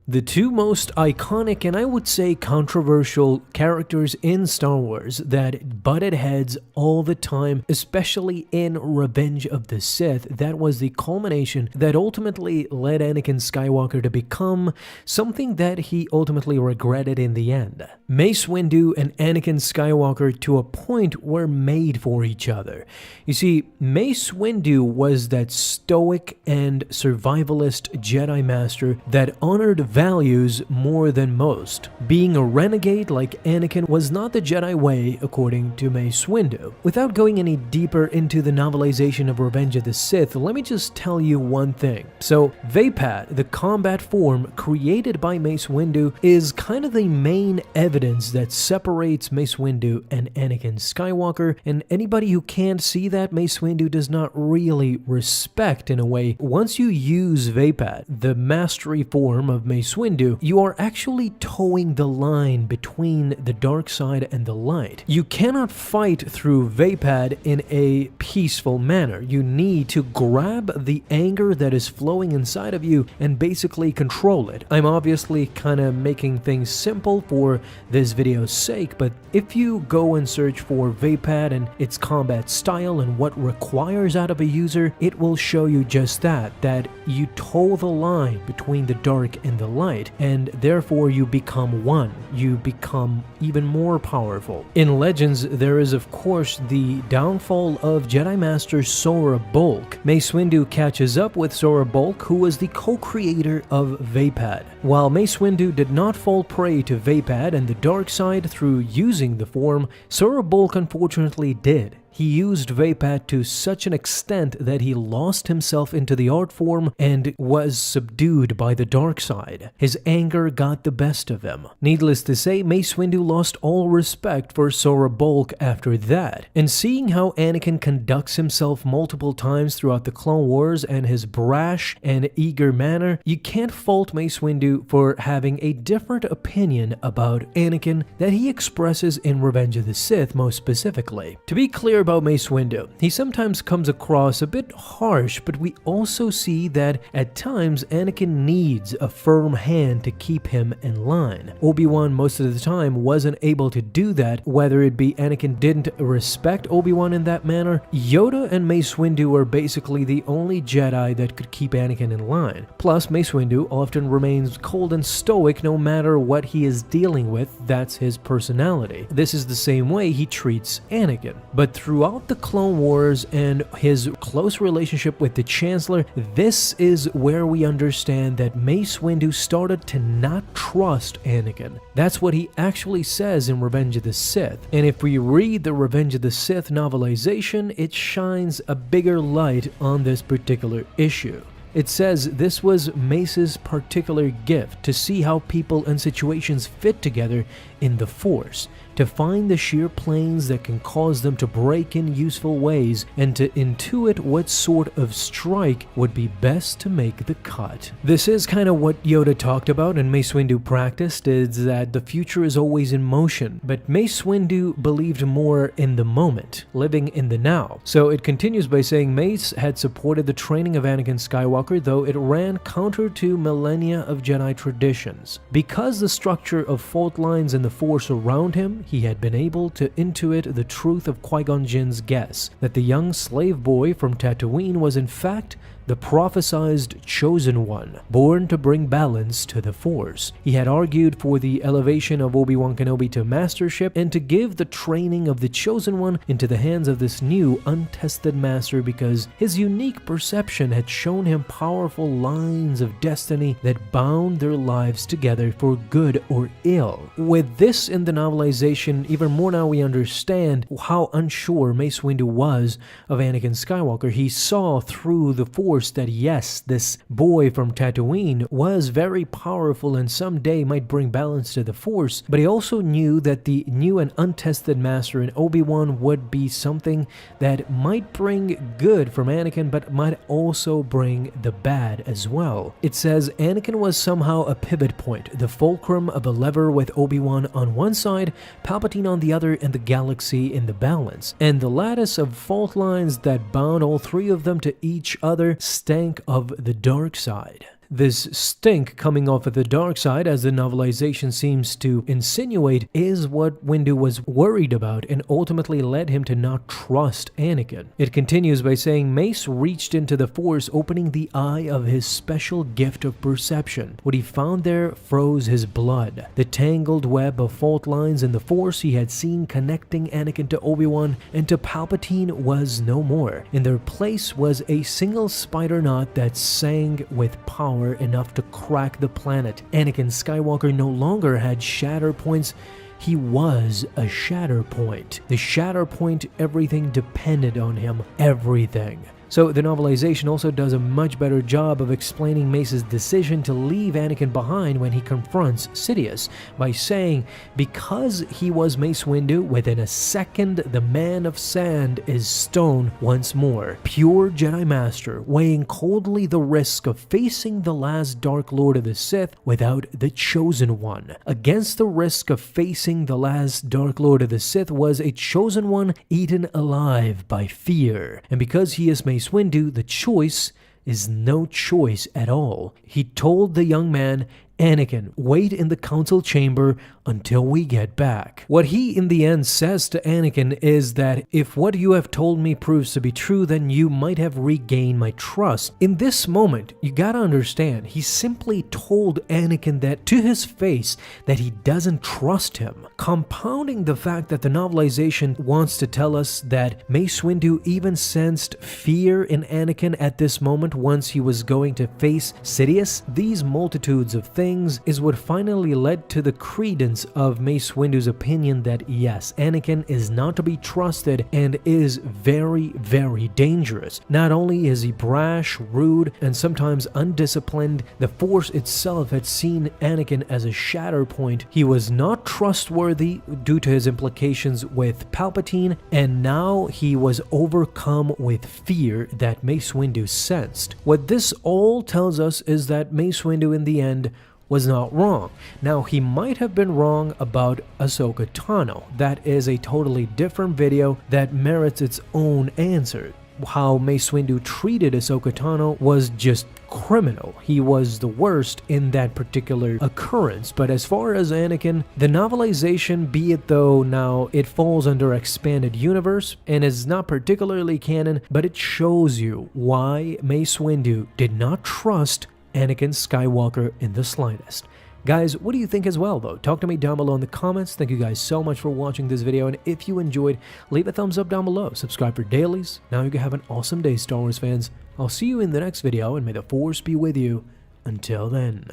The two most iconic and I would say controversial characters in Star Wars that butted heads all the time, especially in Revenge of the Sith, that was the culmination that ultimately led Anakin Skywalker to become something that he ultimately regretted in the end. Mace Windu and Anakin Skywalker to a point were made for each other. You see, Mace Windu was that stoic and survivalist Jedi Master that honored values more than most. Being a renegade like Anakin was not the Jedi way, according to Mace Windu. Without going any deeper into the novelization of Revenge of the Sith, let me just tell you one thing. So, Vapaad, the combat form created by Mace Windu, is kind of the main evidence that separates Mace Windu and Anakin Skywalker, and anybody who can't see that, Mace Windu does not really respect in a way. Once you use Vapaad, the mastery form of Mace Windu, you are actually towing the line between the dark side and the light. You cannot fight through Vapaad in a peaceful manner. You need to grab the anger that is flowing inside of you and basically control it. I'm obviously kind of making things simple for this video's sake, but if you go and search for Vapaad and its combat style and what requires out of a user, it will show you just that you toe the line between the dark and the light, and therefore you become one. You become even more powerful. In Legends, there is of course the downfall of Jedi Master Sora Bulk. Mace Windu catches up with Sora Bulk, who was the co-creator of Vapaad. While Mace Windu did not fall prey to Vapaad and the dark side through using the form, Sora Bulk unfortunately did. He used Vapaad to such an extent that he lost himself into the art form and was subdued by the dark side. His anger got the best of him. Needless to say, Mace Windu lost all respect for Sora Bulk after that. And seeing how Anakin conducts himself multiple times throughout the Clone Wars and his brash and eager manner, you can't fault Mace Windu for having a different opinion about Anakin that he expresses in Revenge of the Sith most specifically. To be clear about Mace Windu, he sometimes comes across a bit harsh, but we also see that at times Anakin needs a firm hand to keep him in line. Obi-Wan most of the time wasn't able to do that, whether it be Anakin didn't respect Obi-Wan in that manner. Yoda and Mace Windu were basically the only Jedi that could keep Anakin in line. Plus, Mace Windu often remains cold and stoic no matter what he is dealing with. That's his personality. This is the same way he treats Anakin. But throughout the Clone Wars and his close relationship with the Chancellor, this is where we understand that Mace Windu started to not trust Anakin. That's what he actually says in Revenge of the Sith. And if we read the Revenge of the Sith novelization, it shines a bigger light on this particular issue. It says this was Mace's particular gift, to see how people and situations fit together in the Force, to find the sheer planes that can cause them to break in useful ways, and to intuit what sort of strike would be best to make the cut. This is kind of what Yoda talked about and Mace Windu practiced, is that the future is always in motion, but Mace Windu believed more in the moment, living in the now. So it continues by saying Mace had supported the training of Anakin Skywalker, though it ran counter to millennia of Jedi traditions. Because the structure of fault lines in the Force around him, he had been able to intuit the truth of Qui-Gon Jinn's guess that the young slave boy from Tatooine was in fact the prophesized chosen one, born to bring balance to the Force. He had argued for the elevation of Obi-Wan Kenobi to mastership and to give the training of the chosen one into the hands of this new untested master, because his unique perception had shown him powerful lines of destiny that bound their lives together for good or ill. With this in the novelization, even more now we understand how unsure Mace Windu was of Anakin Skywalker. He saw through the Force that yes, this boy from Tatooine was very powerful and someday might bring balance to the Force, but he also knew that the new and untested master in Obi-Wan would be something that might bring good from Anakin, but might also bring the bad as well. It says Anakin was somehow a pivot point, the fulcrum of a lever with Obi-Wan on one side, Palpatine on the other, and the galaxy in the balance. And the lattice of fault lines that bound all three of them to each other stank of the dark side. This stink coming off of the dark side, as the novelization seems to insinuate, is what Windu was worried about and ultimately led him to not trust Anakin. It continues by saying Mace reached into the Force, opening the eye of his special gift of perception. What he found there froze his blood. The tangled web of fault lines in the Force he had seen connecting Anakin to Obi-Wan and to Palpatine was no more. In their place was a single spider knot that sang with power enough to crack the planet. Anakin Skywalker no longer had shatter points. He was a shatter point. The shatter point, everything depended on him. Everything. So the novelization also does a much better job of explaining Mace's decision to leave Anakin behind when he confronts Sidious by saying, because he was Mace Windu, within a second the man of sand is stone once more. Pure Jedi Master, weighing coldly the risk of facing the last Dark Lord of the Sith without the Chosen One. Against the risk of facing the last Dark Lord of the Sith was a Chosen One eaten alive by fear. And because he is Mace Windu, the choice is no choice at all. He told the young man, Anakin, wait in the council chamber until we get back. What he in the end says to Anakin is that if what you have told me proves to be true, then you might have regained my trust. In this moment, you gotta understand, he simply told Anakin that to his face that he doesn't trust him. Compounding the fact that the novelization wants to tell us that Mace Windu even sensed fear in Anakin at this moment once he was going to face Sidious, these multitudes of things is what finally led to the credence of Mace Windu's opinion that yes, Anakin is not to be trusted and is very, very dangerous. Not only is he brash, rude, and sometimes undisciplined, the Force itself had seen Anakin as a shatter point. He was not trustworthy due to his implications with Palpatine, and now he was overcome with fear that Mace Windu sensed. What this all tells us is that Mace Windu in the end was not wrong. Now, he might have been wrong about Ahsoka Tano. That is a totally different video that merits its own answer. How Mace Windu treated Ahsoka Tano was just criminal. He was the worst in that particular occurrence. But as far as Anakin, the novelization, be it though now it falls under expanded universe and is not particularly canon, but it shows you why Mace Windu did not trust Anakin Skywalker in the slightest. Guys, what do you think as well though? Talk to me down below in the comments. Thank you guys so much for watching this video, and if you enjoyed, leave a thumbs up down below. Subscribe for dailies. Now you can have an awesome day, Star Wars fans. I'll see you in the next video, and may the Force be with you. Until then.